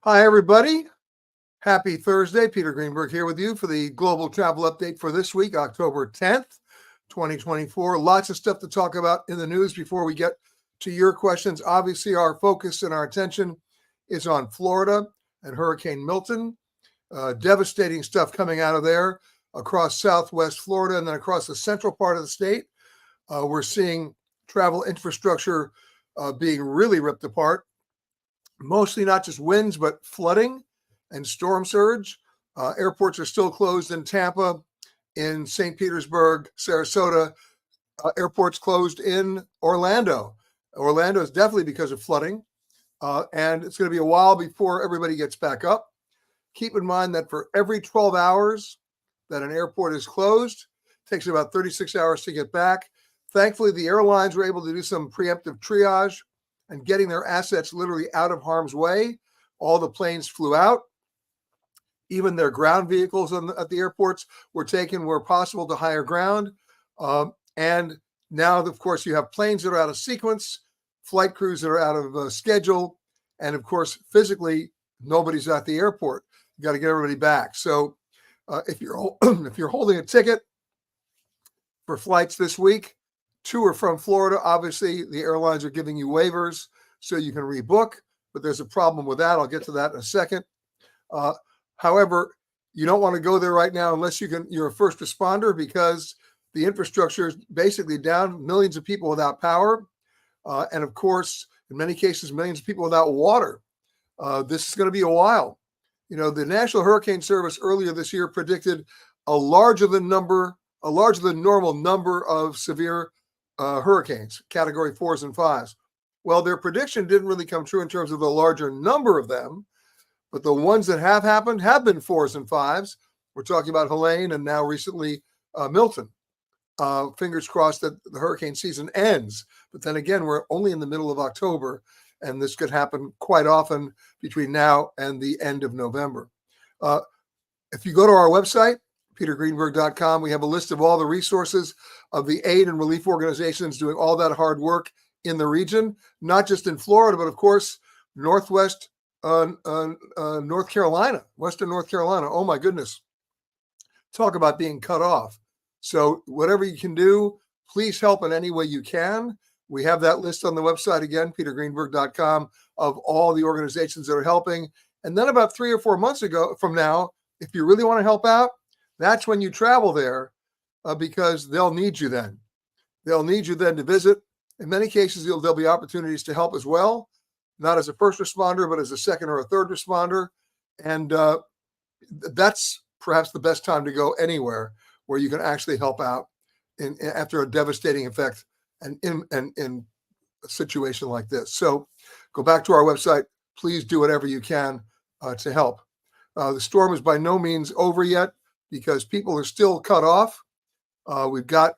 Hi, everybody. Happy Thursday. Peter Greenberg here with you for the global travel update for this week, October 10th, 2024. Lots of stuff to talk about in the news before we get to your questions. Obviously, our focus and our attention is on Florida and Hurricane Milton. Devastating stuff coming out of there across Southwest Florida and then across the central part of the state. We're seeing travel infrastructure being really ripped apart. Mostly not just winds, but flooding and storm surge. Airports are still closed in Tampa, in St. Petersburg, Sarasota. Airports closed in Orlando. Orlando is definitely because of flooding, and it's going to be a while before everybody gets back up. Keep in mind that for every 12 hours that an airport is closed, it takes about 36 hours to get back. Thankfully, the airlines were able to do some preemptive triage and getting their assets literally out of harm's way. All the planes flew out. Even their ground vehicles at the airports were taken where possible to higher ground. And now, of course, you have planes that are out of sequence, flight crews that are out of schedule, and of course, physically, nobody's at the airport. You got to get everybody back. So if you're holding a ticket for flights this week, to or from Florida, obviously the airlines are giving you waivers so you can rebook, but there's a problem with that. I'll get to that in a second. However, you don't want to go there right now unless you're a first responder, because the infrastructure is basically down, millions of people without power, and of course, in many cases, millions of people without water. This is going to be a while. You know, the National Hurricane Service earlier this year predicted a larger than normal number of severe hurricanes, category 4s and 5s. Well, their prediction didn't really come true in terms of the larger number of them, but the ones that have happened have been 4s and 5s. We're talking about Helene and now recently Milton. Fingers crossed that the hurricane season ends. But then again, we're only in the middle of October, and this could happen quite often between now and the end of November. If you go to our website, petergreenberg.com, we have a list of all the resources of the aid and relief organizations doing all that hard work in the region, not just in Florida, but of course, Northwest North Carolina, Western North Carolina. Oh my goodness. Talk about being cut off. So whatever you can do, please help in any way you can. We have that list on the website again, petergreenberg.com, of all the organizations that are helping. And then about 3 or 4 months from now, if you really want to help out, that's when you travel there, because they'll need you then. They'll need you then to visit. In many cases, there'll be opportunities to help as well, not as a first responder, but as a second or a third responder. And that's perhaps the best time to go anywhere where you can actually help out after a devastating effect and in a situation like this. So go back to our website. Please do whatever you can to help. The storm is by no means over yet, because people are still cut off. We've got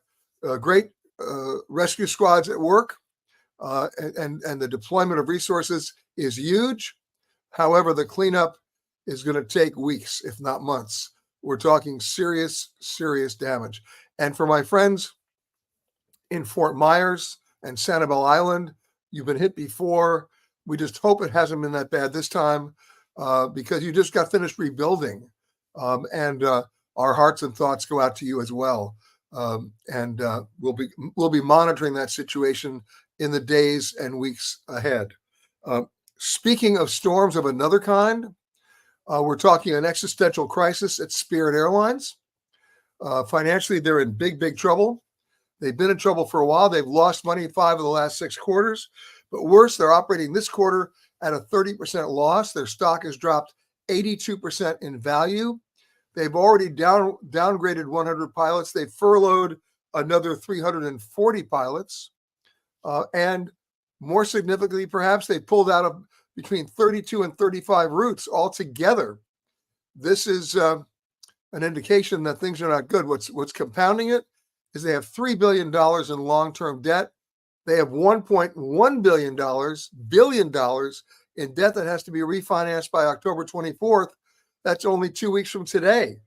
great rescue squads at work, and the deployment of resources is huge. However, the cleanup is going to take weeks, if not months. We're talking serious, serious damage. And for my friends in Fort Myers and Sanibel Island, you've been hit before. We just hope it hasn't been that bad this time, because you just got finished rebuilding. And our hearts and thoughts go out to you as well. And we'll be monitoring that situation in the days and weeks ahead. Speaking of storms of another kind, we're talking an existential crisis at Spirit Airlines. Financially, they're in big, big trouble. They've been in trouble for a while. They've lost money 5 of the last 6 quarters. But worse, they're operating this quarter at a 30% loss. Their stock has dropped 82% in value. They've already downgraded 100 pilots. They've furloughed another 340 pilots. And more significantly, perhaps, they pulled out of between 32 and 35 routes altogether. This is an indication that things are not good. What's compounding it is they have $3 billion in long-term debt. They have $1.1 billion in debt that has to be refinanced by October 24th. That's only 2 weeks from today.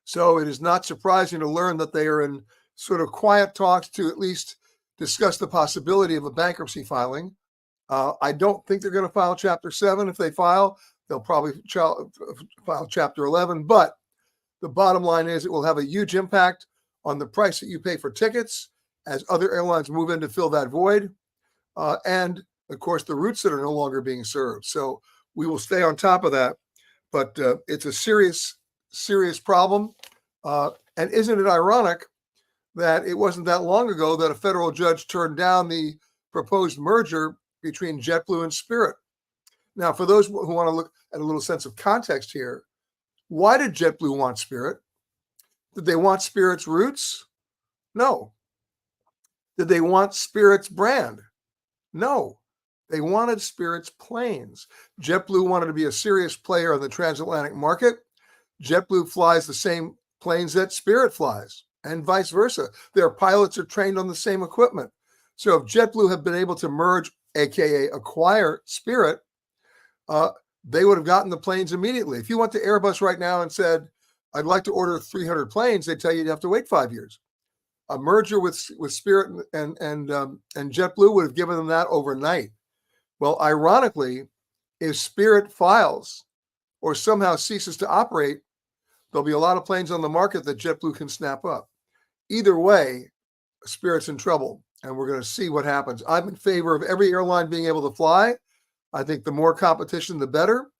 So it is not surprising to learn that they are in sort of quiet talks to at least discuss the possibility of a bankruptcy filing. I don't think they're going to file Chapter 7. If they file, they'll probably file Chapter 11. But the bottom line is it will have a huge impact on the price that you pay for tickets as other airlines move in to fill that void. And, of course, the routes that are no longer being served. So we will stay on top of that. But it's a serious, serious problem. And isn't it ironic that it wasn't that long ago that a federal judge turned down the proposed merger between JetBlue and Spirit? Now, for those who want to look at a little sense of context here, why did JetBlue want Spirit? Did they want Spirit's routes? No. Did they want Spirit's brand? No. They wanted Spirit's planes. JetBlue wanted to be a serious player in the transatlantic market. JetBlue flies the same planes that Spirit flies, and vice versa. Their pilots are trained on the same equipment. So if JetBlue had been able to merge, aka acquire Spirit, they would have gotten the planes immediately. If you went to Airbus right now and said, I'd like to order 300 planes, they'd tell you you'd have to wait 5 years. A merger with Spirit and JetBlue would have given them that overnight. Well, ironically, if Spirit files or somehow ceases to operate, there'll be a lot of planes on the market that JetBlue can snap up. Either way, Spirit's in trouble, and we're going to see what happens. I'm in favor of every airline being able to fly. I think the more competition, the better.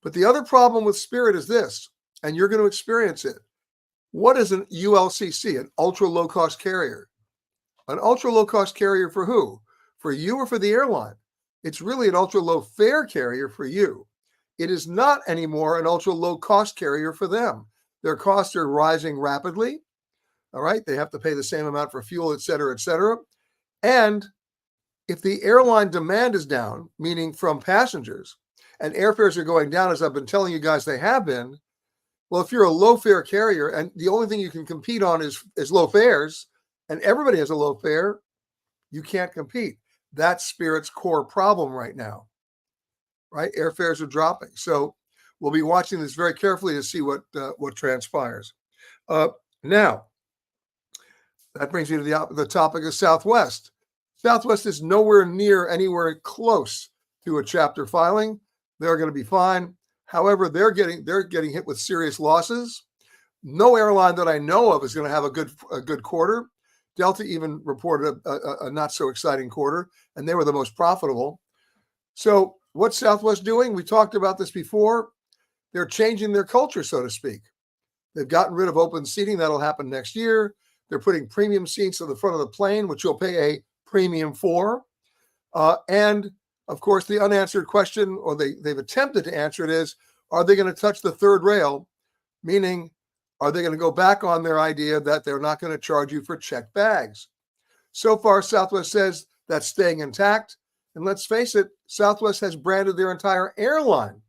But the other problem with Spirit is this, and you're going to experience it. What is an ULCC, an ultra low-cost carrier? An ultra low-cost carrier for who? For you or for the airline? It's really an ultra low fare carrier for you. It is not anymore an ultra low cost carrier for them. Their costs are rising rapidly. All right. They have to pay the same amount for fuel, et cetera, et cetera. And if the airline demand is down, meaning from passengers, and airfares are going down, as I've been telling you guys they have been, well, if you're a low fare carrier and the only thing you can compete on is low fares, and everybody has a low fare, you can't compete. That's Spirit's core problem right now, right? Airfares are dropping. So we'll be watching this very carefully to see what transpires. Now, that brings me to the topic of Southwest. Southwest is nowhere near anywhere close to a chapter filing. They're going to be fine. However, they're getting hit with serious losses. No airline that I know of is going to have a good quarter. Delta even reported a not so exciting quarter, and they were the most profitable. So what's Southwest doing? We talked about this before. They're changing their culture, so to speak. They've gotten rid of open seating. That'll happen next year. They're putting premium seats at the front of the plane, which you'll pay a premium for. And, of course, the unanswered question, or they've attempted to answer it, is, are they going to touch the third rail? Meaning, are they going to go back on their idea that they're not going to charge you for checked bags? So far, Southwest says that's staying intact. And let's face it, Southwest has branded their entire airline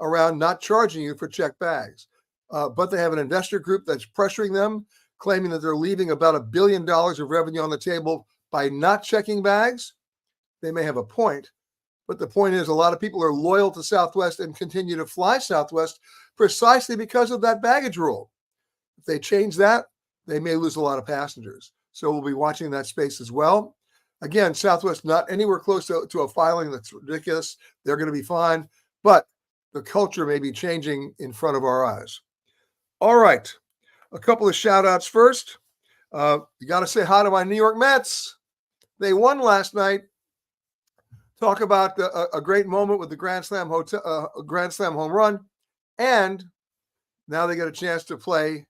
around not charging you for checked bags. But they have an investor group that's pressuring them, claiming that they're leaving about $1 billion of revenue on the table by not checking bags. They may have a point, but the point is a lot of people are loyal to Southwest and continue to fly Southwest precisely because of that baggage rule. If they change that, they may lose a lot of passengers. So we'll be watching that space as well. Again, Southwest not anywhere close to a filing that's ridiculous. They're going to be fine, but the culture may be changing in front of our eyes. All right, a couple of shout outs first. You got to say hi to my New York Mets. They won last night. Talk about a great moment with the Grand Slam home run, and now they get a chance to play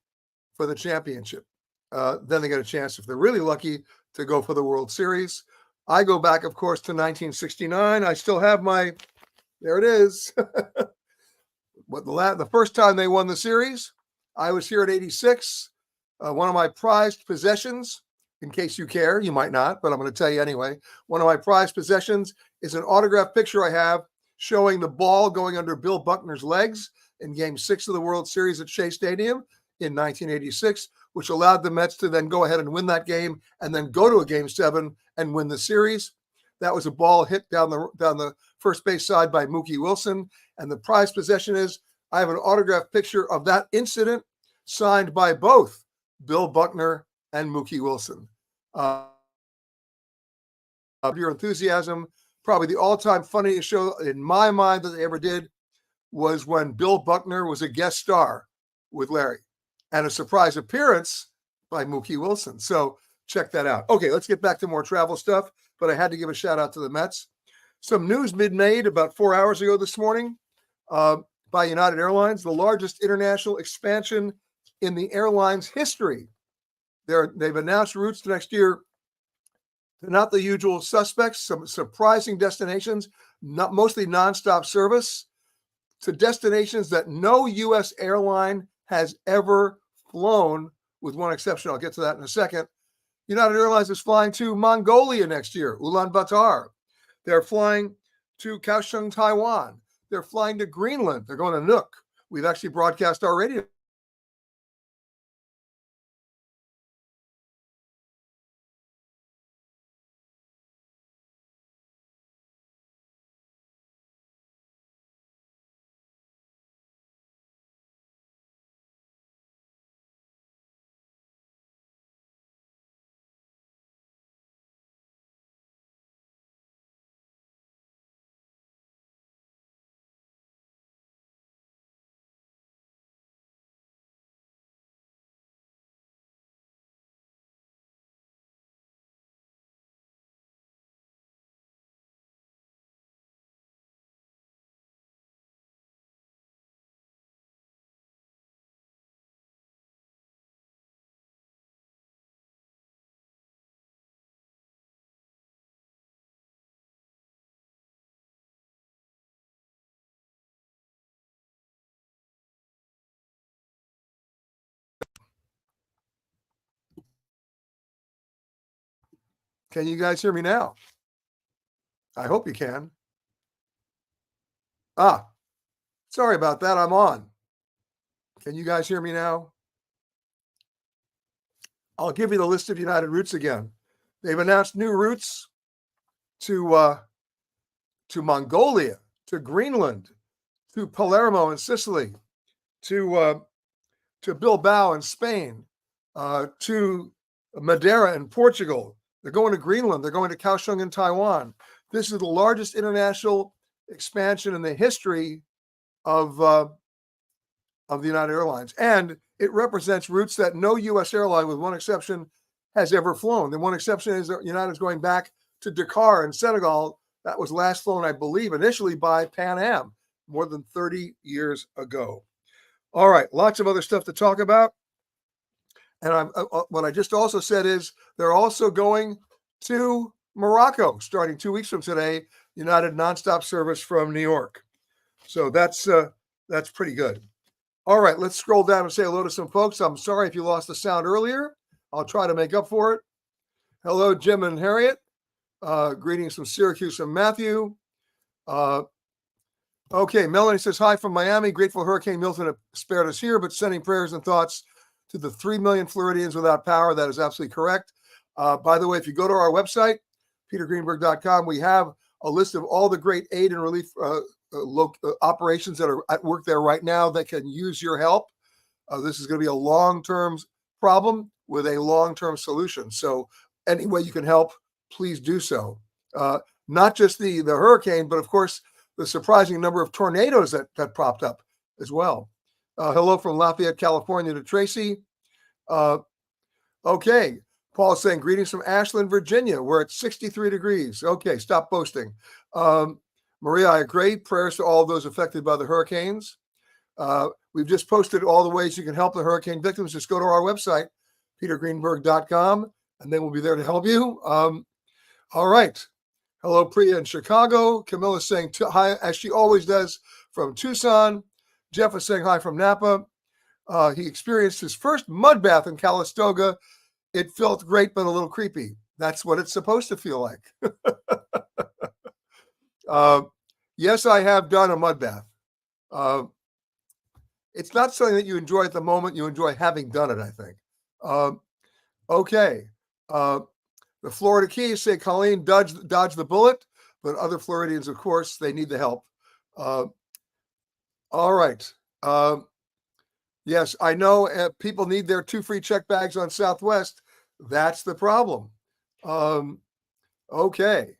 for the championship. Then they get a chance, if they're really lucky, to go for the World Series. I go back, of course, to 1969. I still have there it is. The first time they won the series, I was here at 86. One of my prized possessions, in case you care, you might not, but I'm going to tell you anyway. One of my prized possessions is an autographed picture I have showing the ball going under Bill Buckner's legs in Game 6 of the World Series at Shea Stadium in 1986, which allowed the Mets to then go ahead and win that game and then go to a Game 7 and win the series. That was a ball hit down the first base side by Mookie Wilson. And the prized possession is I have an autographed picture of that incident signed by both Bill Buckner and Mookie Wilson. Your enthusiasm, probably the all-time funniest show in my mind that they ever did was when Bill Buckner was a guest star with Larry, and a surprise appearance by Mookie Wilson. So check that out. Okay, let's get back to more travel stuff, but I had to give a shout out to the Mets. Some news made about 4 hours ago this morning by United Airlines, the largest international expansion in the airline's history. They've announced routes to next year to not the usual suspects, some surprising destinations, not mostly nonstop service, to destinations that no U.S. airline has ever flown, with one exception. I'll get to that in a second. United Airlines is flying to Mongolia next year, Ulaanbaatar. They're flying to Kaohsiung, Taiwan. They're flying to Greenland. They're going to Nuuk. We've actually broadcast our radio. Can you guys hear me now? I hope you can. Sorry about that. I'm on. Can you guys hear me now? I'll give you the list of United routes again. They've announced new routes to Mongolia, to Greenland, to Palermo in Sicily, to Bilbao in Spain, to Madeira in Portugal. They're going to Greenland. They're going to Kaohsiung in Taiwan. This is the largest international expansion in the history of the United Airlines, and it represents routes that no U.S. airline, with one exception, has ever flown. The one exception is that United is going back to Dakar in Senegal. That was last flown, I believe, initially by Pan Am more than 30 years ago. All right, lots of other stuff to talk about. And what I just also said is they're also going to Morocco starting 2 weeks from today, United nonstop service from New York. So that's pretty good. All right, let's scroll down and say hello to some folks. I'm sorry if you lost the sound earlier. I'll try to make up for it. Hello, Jim and Harriet. Greetings from Syracuse and Matthew. Okay, Melanie says, hi from Miami. Grateful Hurricane Milton spared us here, but sending prayers and thoughts to the 3 million Floridians without power. That is absolutely correct. By the way, if you go to our website, petergreenberg.com, we have a list of all the great aid and relief operations that are at work there right now that can use your help. This is going to be a long-term problem with a long-term solution. So any way you can help, please do so. Not just the hurricane, but of course, the surprising number of tornadoes that popped up as well. Hello from Lafayette, California to Tracy. Okay. Paul is saying, greetings from Ashland, Virginia. We're at 63 degrees. Okay, stop boasting. Maria, I agree. Prayers to all those affected by the hurricanes. We've just posted all the ways you can help the hurricane victims. Just go to our website, petergreenberg.com, and then we'll be there to help you. All right. Hello, Priya in Chicago. Camilla is saying hi, as she always does, from Tucson. Jeff is saying hi from Napa. He experienced his first mud bath in Calistoga. It felt great, but a little creepy. That's what it's supposed to feel like. Yes, I have done a mud bath. It's not something that you enjoy at the moment. You enjoy having done it, I think. Okay. The Florida Keys say Colleen dodged the bullet, but other Floridians, of course, they need the help. All right. Yes, I know people need their 2 free check bags on Southwest. That's the problem. Okay.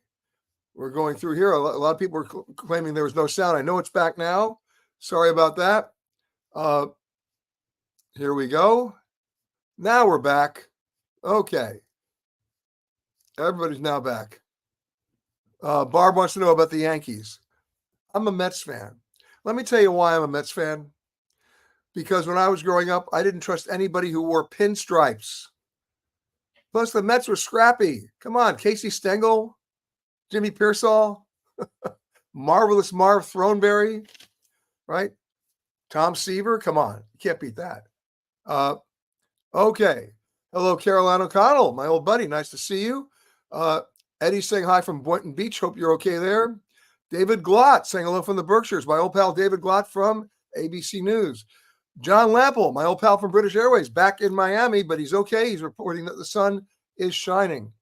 We're going through here. A lot of people are claiming there was no sound. I know it's back now. Sorry about that. Here we go. Now we're back. Okay. Everybody's now back. Barb wants to know about the Yankees. I'm a Mets fan. Let me tell you why I'm a Mets fan. Because when I was growing up, I didn't trust anybody who wore pinstripes. Plus, the Mets were scrappy. Come on, Casey Stengel, Jimmy Pearsall, Marvelous Marv Throneberry, right? Tom Seaver, come on. You can't beat that. Okay. Hello, Caroline O'Connell, my old buddy. Nice to see you. Eddie's saying hi from Boynton Beach. Hope you're okay there. David Glott saying hello from the Berkshires. My old pal David Glott from ABC News. John Lample, my old pal from British Airways, back in Miami, but he's okay. He's reporting that the sun is shining.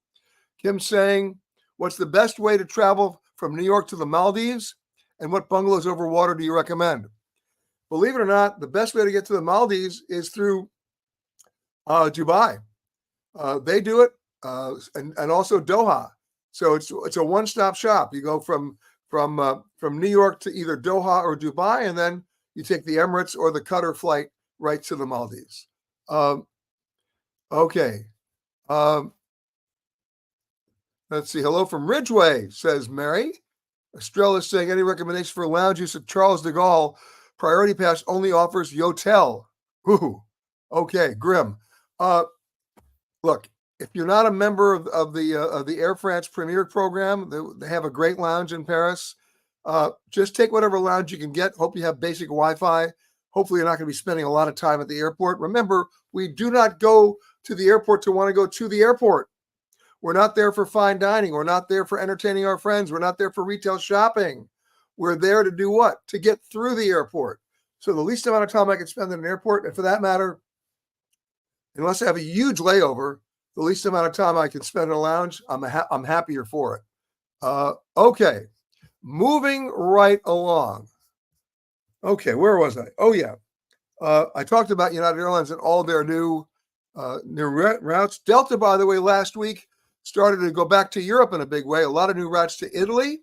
Kim saying, what's the best way to travel from New York to the Maldives? And what bungalows over water do you recommend? Believe it or not, the best way to get to the Maldives is through Dubai. They do it, and also Doha. So it's a one-stop shop. You go from New York to either Doha or Dubai, and then you take the Emirates or the Qatar flight right to the Maldives. Okay. Let's see. Hello from Ridgeway, says Mary. Estrella is saying, any recommendation for lounge use at Charles de Gaulle? Priority Pass only offers Yotel. Ooh. Okay, grim. Look, if you're not a member of the Air France Premier program, they have a great lounge in Paris. Just take whatever lounge you can get. Hope you have basic Wi-Fi. Hopefully, you're not going to be spending a lot of time at the airport. Remember, we do not go to the airport to want to go to the airport. We're not there for fine dining. We're not there for entertaining our friends. We're not there for retail shopping. We're there to do what? To get through the airport. So the least amount of time I can spend in an airport, and for that matter, unless I have a huge layover, the least amount of time I can spend in a lounge, I'm happier for it. Okay. Moving right along. Okay, where was I? Oh, yeah. I talked about United Airlines and all their new routes. Delta, by the way, last week started to go back to Europe in a big way. A lot of new routes to Italy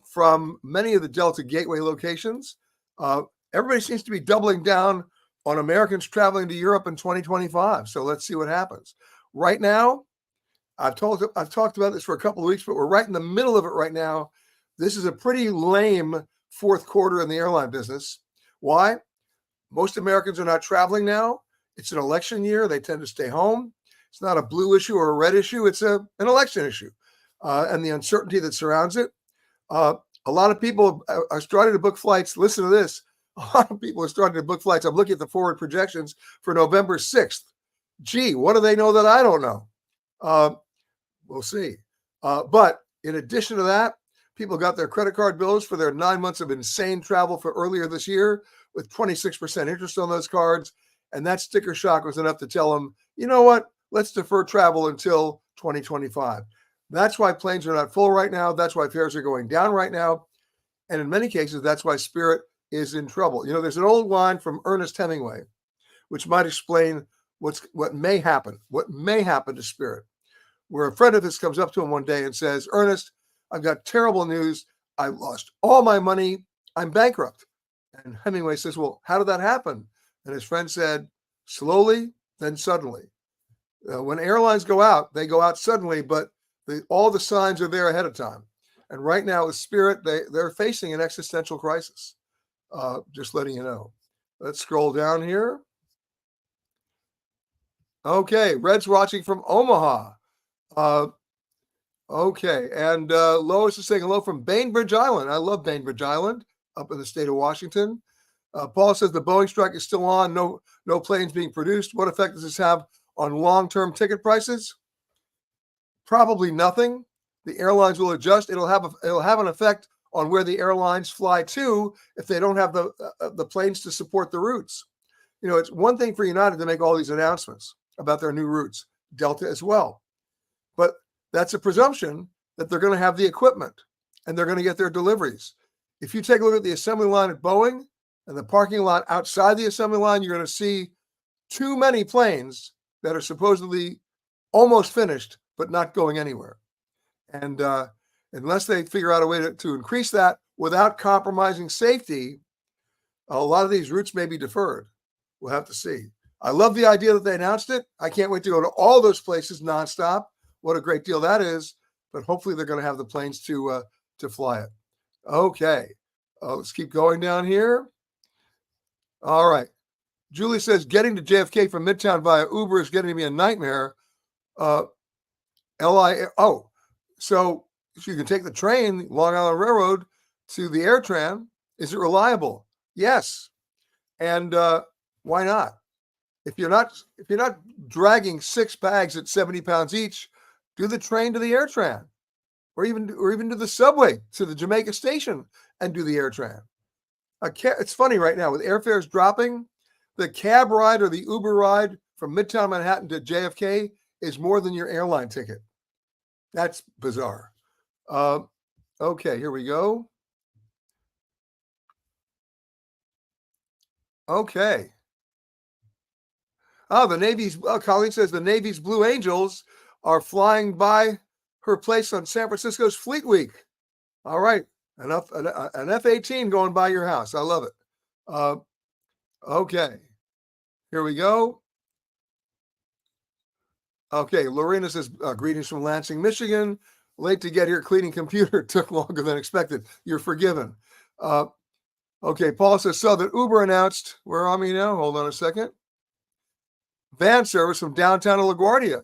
from many of the Delta Gateway locations. Everybody seems to be doubling down on Americans traveling to Europe in 2025. So let's see what happens. Right now, I've talked about this for a couple of weeks, but we're right in the middle of it right now. This is a pretty lame fourth quarter in the airline business. Why? Most Americans are not traveling now. It's an election year. They tend to stay home. It's not a blue issue or a red issue. It's an election issue. And the uncertainty that surrounds it. A lot of people are starting to book flights. Listen to this. A lot of people are starting to book flights. I'm looking at the forward projections for November 6th. Gee, what do they know that I don't know? We'll see. But in addition to that, people got their credit card bills for their 9 months of insane travel for earlier this year with 26% interest on those cards. And that sticker shock was enough to tell them, you know what? Let's defer travel until 2025. That's why planes are not full right now. That's why fares are going down right now. And in many cases, that's why Spirit is in trouble. You know, there's an old line from Ernest Hemingway, which might explain what may happen to Spirit, where a friend of his comes up to him one day and says, Ernest, I've got terrible news. I lost all my money. I'm bankrupt. And Hemingway says, well, how did that happen? And his friend said, slowly, then suddenly. When airlines go out, they go out suddenly, but all the signs are there ahead of time. And right now with Spirit, they're facing an existential crisis. Just letting you know. Let's scroll down here. Okay, Red's watching from Omaha. Okay, and Lois is saying hello from Bainbridge Island. I love Bainbridge Island up in the state of Washington. Paul says the Boeing strike is still on. No planes being produced. What effect does this have on long-term ticket prices? Probably nothing. The airlines will adjust. It'll have an effect on where the airlines fly to if they don't have the planes to support the routes. You know, it's one thing for United to make all these announcements about their new routes, Delta as well. But that's a presumption that they're going to have the equipment and they're going to get their deliveries. If you take a look at the assembly line at Boeing and the parking lot outside the assembly line, you're going to see too many planes that are supposedly almost finished, but not going anywhere. And unless they figure out a way to increase that without compromising safety, a lot of these routes may be deferred. We'll have to see. I love the idea that they announced it. I can't wait to go to all those places nonstop. What a great deal that is. But hopefully they're going to have the planes to fly it. Okay. Let's keep going down here. All right. Julie says, getting to JFK from Midtown via Uber is getting to be a nightmare. So you can take the train, Long Island Railroad, to the AirTran. Is it reliable? Yes. And why not? If you're not dragging 6 bags at 70 pounds each, do the train to the AirTran, or even do the subway to the Jamaica station and do the AirTran. It's funny right now with airfares dropping, the cab ride or the Uber ride from Midtown Manhattan to JFK is more than your airline ticket. That's bizarre. Okay, here we go. Okay. Colleen says the Navy's Blue Angels are flying by her place on San Francisco's Fleet Week. All right. An F-18 going by your house. I love it. Okay. Here we go. Okay. Lorena says, greetings from Lansing, Michigan. Late to get here. Cleaning computer took longer than expected. You're forgiven. Okay. Paul says, so that Uber announced, where are we now? Hold on a second. Van service from downtown to LaGuardia.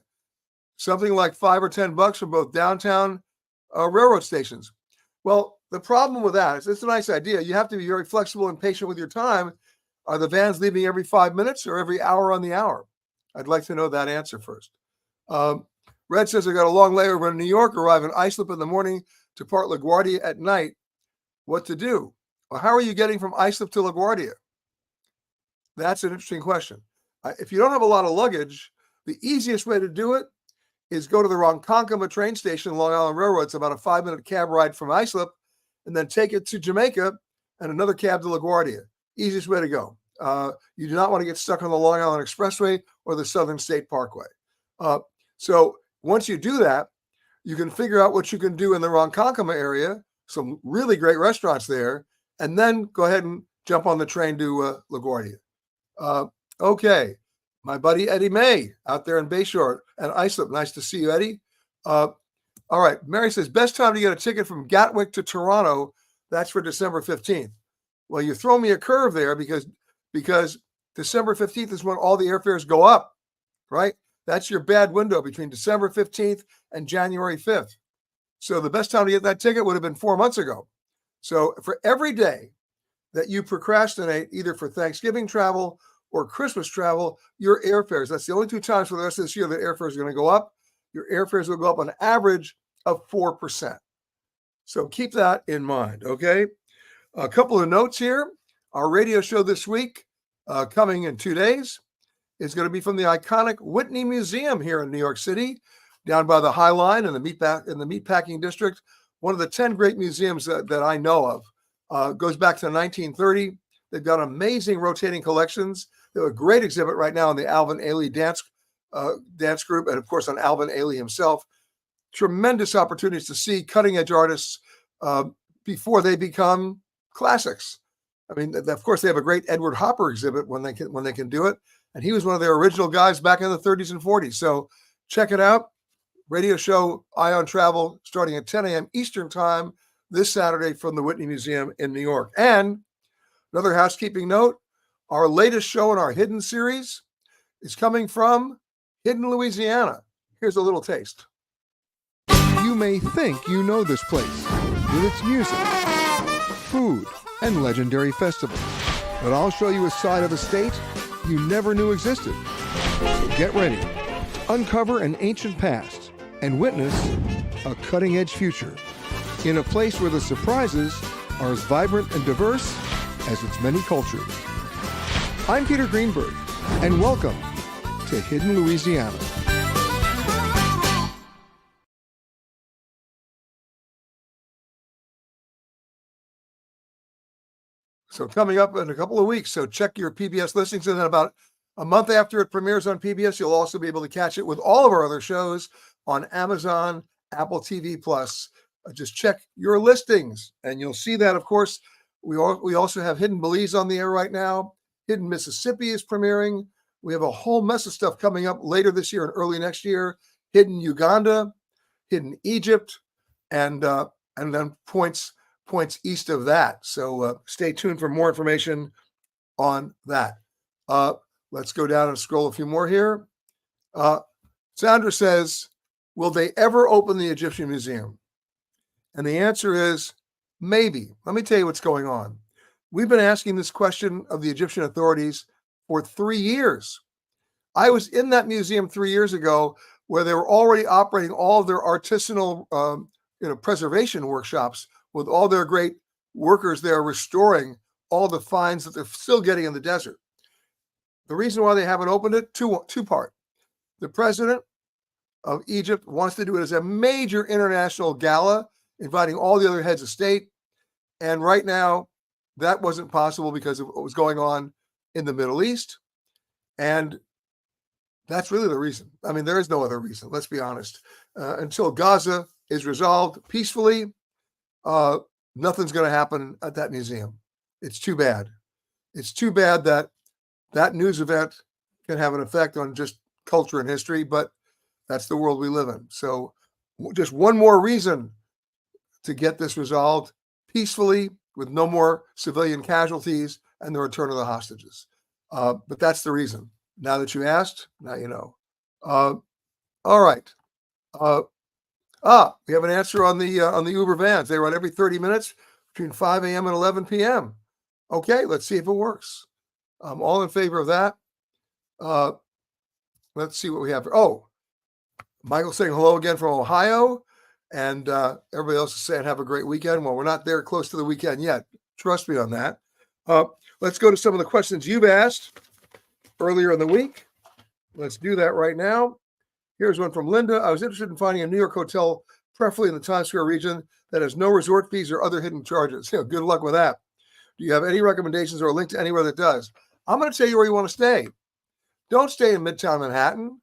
Something like $5 or $10 from both downtown railroad stations. Well, the problem with that is it's a nice idea. You have to be very flexible and patient with your time. Are the vans leaving every 5 minutes or every hour on the hour? I'd like to know that answer first. Red says, I got a long layover in New York, arrive in Islip in the morning, depart LaGuardia at night. What to do? Well, how are you getting from Islip to LaGuardia? That's an interesting question. If you don't have a lot of luggage, the easiest way to do it is go to the Ronkonkoma train station, Long Island Railroad. It's about a 5-minute cab ride from Islip, and then take it to Jamaica and another cab to LaGuardia. Easiest way to go. You do not want to get stuck on the Long Island Expressway or the Southern State Parkway. So once you do that, you can figure out what you can do in the Ronkonkoma area, some really great restaurants there, and then go ahead and jump on the train to LaGuardia. Okay. My buddy Eddie May out there in Bayshore and Islip. Nice to see you, Eddie. All right. Mary says, best time to get a ticket from Gatwick to Toronto. That's for December 15th. Well, you throw me a curve there because December 15th is when all the airfares go up, right? That's your bad window between December 15th and January 5th. So the best time to get that ticket would have been 4 months ago. So for every day that you procrastinate, either for Thanksgiving travel or Christmas travel, your airfares, that's the only 2 times for the rest of this year that airfares are going to go up. Your airfares will go up on average of 4%. So keep that in mind, okay? A couple of notes here. Our radio show this week, coming in 2 days, is going to be from the iconic Whitney Museum here in New York City, down by the High Line in the Meatpacking District. One of the 10 great museums that I know of. Goes back to 1930. They've got amazing rotating collections. They have a great exhibit right now on the Alvin Ailey dance group, and of course on Alvin Ailey himself. Tremendous opportunities to see cutting-edge artists before they become classics. I mean, of course, they have a great Edward Hopper exhibit when they can do it, and he was one of their original guys back in the 30s and 40s. So check it out. Radio show Eye on Travel starting at 10 a.m. Eastern Time this Saturday from the Whitney Museum in New York. And another housekeeping note, our latest show in our Hidden series is coming from Hidden, Louisiana. Here's a little taste. You may think you know this place with its music, food, and legendary festivals. But I'll show you a side of the state you never knew existed. So get ready, uncover an ancient past, and witness a cutting-edge future in a place where the surprises are as vibrant and diverse as its many cultures. I'm Peter Greenberg, and welcome to Hidden Louisiana. So coming up in a couple of weeks, so check your PBS listings, and then about a month after it premieres on PBS, you'll also be able to catch it with all of our other shows on Amazon, Apple TV Plus, just check your listings, and you'll see that. Of course, we also have Hidden Belize on the air right now. Hidden Mississippi is premiering. We have a whole mess of stuff coming up later this year and early next year. Hidden Uganda, Hidden Egypt, and then points east of that. So stay tuned for more information on that. Let's go down and scroll a few more here. Sandra says, will they ever open the Egyptian Museum? And the answer is maybe. Let me tell you what's going on. We've been asking this question of the Egyptian authorities for 3 years. I was in that museum 3 years ago where they were already operating all of their artisanal preservation workshops with all their great workers there restoring all the finds that they're still getting in the desert. The reason why they haven't opened it, two-part. The president of Egypt wants to do it as a major international gala, inviting all the other heads of state. And right now, that wasn't possible because of what was going on in the Middle East. And that's really the reason. I mean, there is no other reason, let's be honest. Until Gaza is resolved peacefully, nothing's going to happen at that museum. It's too bad. It's too bad that that news event can have an effect on just culture and history, but that's the world we live in. So just one more reason to get this resolved peacefully with no more civilian casualties and the return of the hostages. But that's the reason. Now that you asked, now you know. All right. We have an answer on the Uber vans. They run every 30 minutes between 5 a.m. and 11 p.m. Okay, let's see if it works. I'm all in favor of that. Let's see what we have. Michael's saying hello again from Ohio, and everybody else is saying have a great weekend. Well, we're not there close to the weekend yet. Trust me on that. Let's go to some of the questions you've asked earlier in the week. Let's do that right now. Here's one from Linda. I was interested in finding a New York hotel, preferably in the Times Square region, that has no resort fees or other hidden charges. Good luck with that. Do you have any recommendations or a link to anywhere that does? I'm going to tell you where you want to stay. Don't stay in Midtown Manhattan.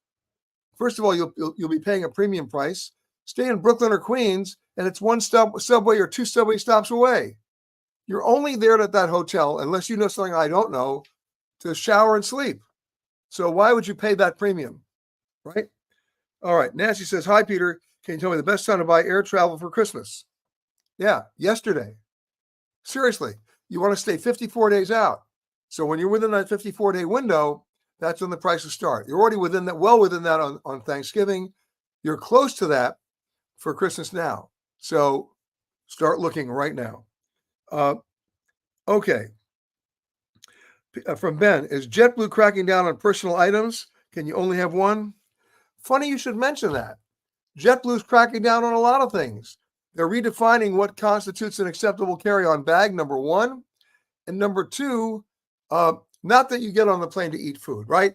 First of all, you'll be paying a premium price. Stay in Brooklyn or Queens, and it's one subway or two subway stops away. You're only there at that hotel, unless you know something I don't know, to shower and sleep. So why would you pay that premium, right? All right, Nancy says, hi, Peter. Can you tell me the best time to buy air travel for Christmas? Yeah, yesterday. Seriously, you want to stay 54 days out. So when you're within that 54-day window, that's when the prices start. You're already within that, well within that on Thanksgiving. You're close to that for Christmas now. So start looking right now. Okay. From Ben, is JetBlue cracking down on personal items? Can you only have one? Funny you should mention that. JetBlue's cracking down on a lot of things. They're redefining what constitutes an acceptable carry-on bag, number one. And number two, not that you get on the plane to eat food, right?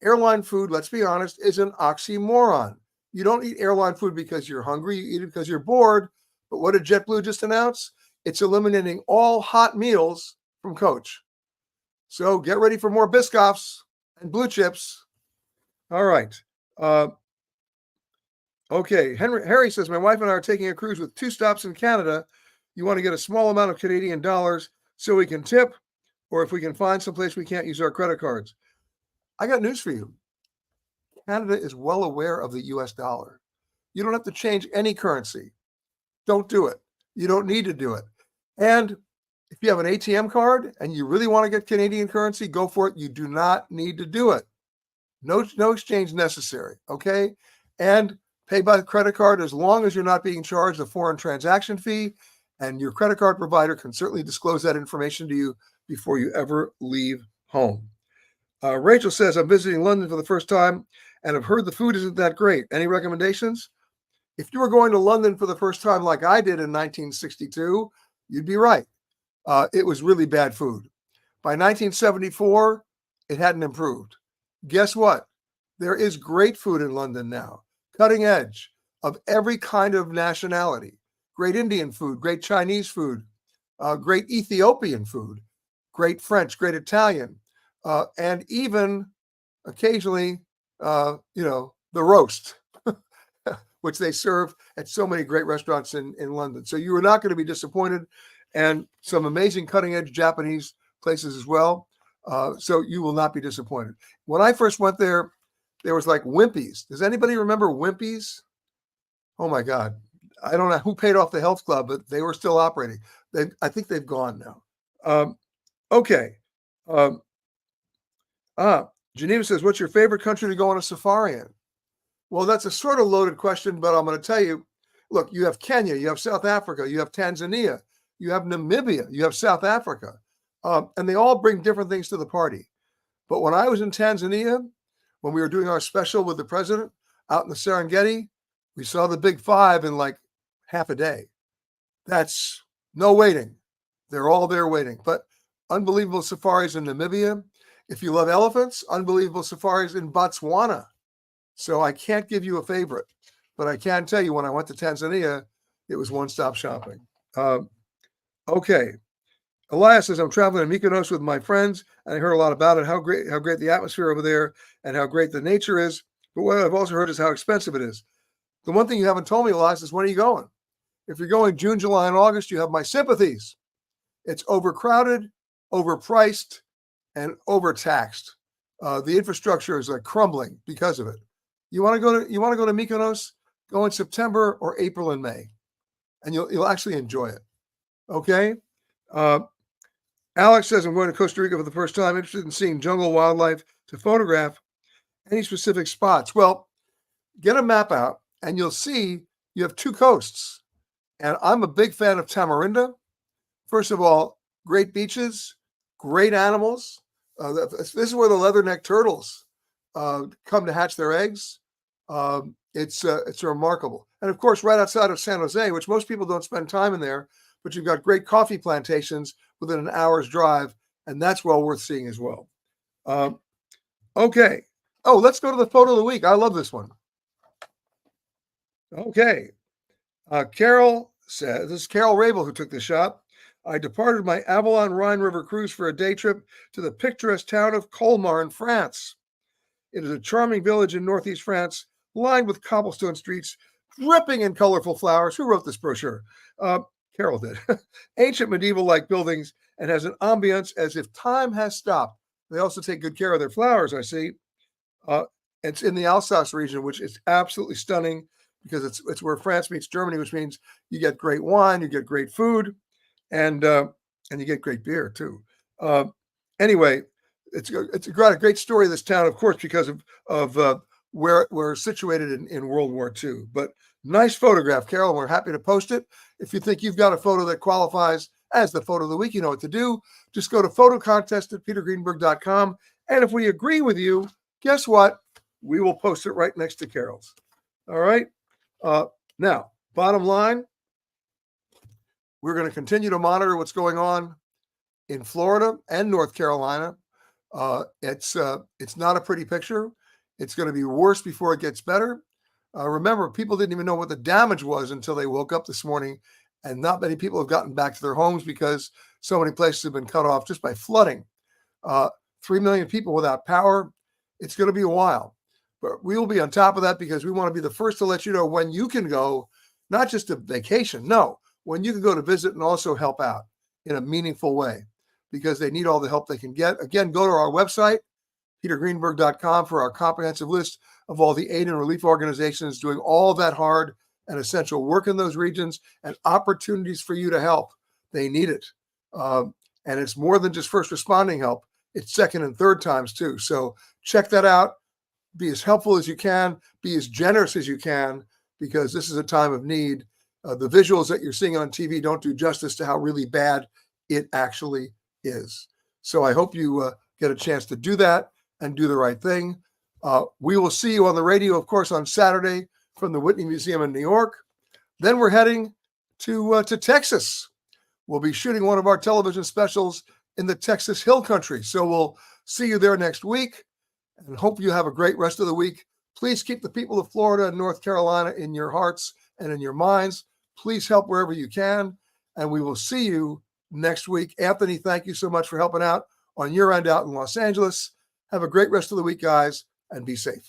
Airline food, let's be honest, is an oxymoron. You don't eat airline food because you're hungry. You eat it because you're bored. But what did JetBlue just announce? It's eliminating all hot meals from coach. So get ready for more Biscoffs and blue chips. All right. Okay. Harry says, my wife and I are taking a cruise with 2 stops in Canada. You want to get a small amount of Canadian dollars so we can tip, or if we can find someplace we can't use our credit cards. I got news for you. Canada is well aware of the US dollar. You don't have to change any currency. Don't do it. You don't need to do it. And if you have an ATM card and you really want to get Canadian currency, go for it. You do not need to do it. No exchange necessary, okay? And pay by credit card as long as you're not being charged a foreign transaction fee, and your credit card provider can certainly disclose that information to you before you ever leave home. Rachel says, I'm visiting London for the first time and have heard the food isn't that great. Any recommendations? If you were going to London for the first time like I did in 1962, you'd be right. It was really bad food. By 1974, it hadn't improved. Guess what? There is great food in London now, cutting edge, of every kind of nationality. Great Indian food, great Chinese food, great Ethiopian food, great French, great Italian, and even occasionally, the roast, which they serve at so many great restaurants in London. So you are not going to be disappointed, and some amazing cutting-edge Japanese places as well. So you will not be disappointed. When I first went there, there was like Wimpy's. Does anybody remember Wimpy's? Oh my God. I don't know who paid off the health club, but they were still operating. I think they've gone now. Okay. Geneva says, what's your favorite country to go on a safari in? Well, that's a sort of loaded question, but I'm going to tell you, look, you have Kenya, you have South Africa, you have Tanzania, you have Namibia, you have South Africa, and they all bring different things to the party. But when I was in Tanzania, when we were doing our special with the president out in the Serengeti, we saw the big five in like half a day. That's no waiting. They're all there waiting. But unbelievable safaris in Namibia. If you love elephants, unbelievable safaris in Botswana. So I can't give you a favorite, but I can tell you when I went to Tanzania, it was one-stop shopping. Okay. Elias says, I'm traveling to Mykonos with my friends, and I heard a lot about it, how great the atmosphere over there and how great the nature is. But what I've also heard is how expensive it is. The one thing you haven't told me, Elias, is when are you going? If you're going June, July, and August, you have my sympathies. It's overcrowded, overpriced, and overtaxed. The infrastructure is crumbling because of it. You want to go to Mykonos? Go in September or April and May, and you'll actually enjoy it. Okay. Alex says, I'm going to Costa Rica for the first time, interested in seeing jungle wildlife to photograph. Any specific spots? Well, get a map out and you'll see you have two coasts. And I'm a big fan of Tamarinda. First of all, great beaches, great animals. This is where the leatherneck turtles come to hatch their eggs. It's remarkable. And of course, right outside of San Jose, which most people don't spend time in there, but you've got great coffee plantations within an hour's drive, and that's well worth seeing as well. Okay. Oh, let's go to the photo of the week. I love this one. Okay. Carol says, this is Carol Rabel who took the shot. I departed my Avalon Rhine River cruise for a day trip to the picturesque town of Colmar in France. It is a charming village in northeast France, lined with cobblestone streets, dripping in colorful flowers. Who wrote this brochure? Carol did. Ancient medieval-like buildings, and has an ambience as if time has stopped. They also take good care of their flowers, I see. It's in the Alsace region, which is absolutely stunning because it's where France meets Germany, which means you get great wine, you get great food, and you get great beer too. Anyway, it's got a great story, this town, of course, because of where we're situated in World War II. But nice photograph, Carol, and we're happy to post it. If you think you've got a photo that qualifies as the photo of the week, you know what to do. Just go to photocontest@petergreenberg.com. And if we agree with you, guess what? We will post it right next to Carol's. All right. Now, bottom line, we're going to continue to monitor what's going on in Florida and North Carolina. It's not a pretty picture. It's going to be worse before it gets better. Remember, people didn't even know what the damage was until they woke up this morning, and not many people have gotten back to their homes because so many places have been cut off just by flooding. 3 million people without power. It's going to be a while, but we will be on top of that because we want to be the first to let you know when you can go, not just a vacation, no, when you can go to visit and also help out in a meaningful way because they need all the help they can get. Again, go to our website, petergreenberg.com, for our comprehensive list of all the aid and relief organizations doing all that hard and essential work in those regions and opportunities for you to help. They need it. And it's more than just first responding help. It's second and third times too. So check that out. Be as helpful as you can. Be as generous as you can because this is a time of need. The visuals that you're seeing on TV don't do justice to how really bad it actually is. So I hope you get a chance to do that and do the right thing. We will see you on the radio, of course, on Saturday from the Whitney Museum in New York. Then we're heading to Texas. We'll be shooting one of our television specials in the Texas Hill Country. So we'll see you there next week and hope you have a great rest of the week. Please keep the people of Florida and North Carolina in your hearts and in your minds. Please help wherever you can. And we will see you next week. Anthony, thank you so much for helping out on your end out in Los Angeles. Have a great rest of the week, guys, and be safe.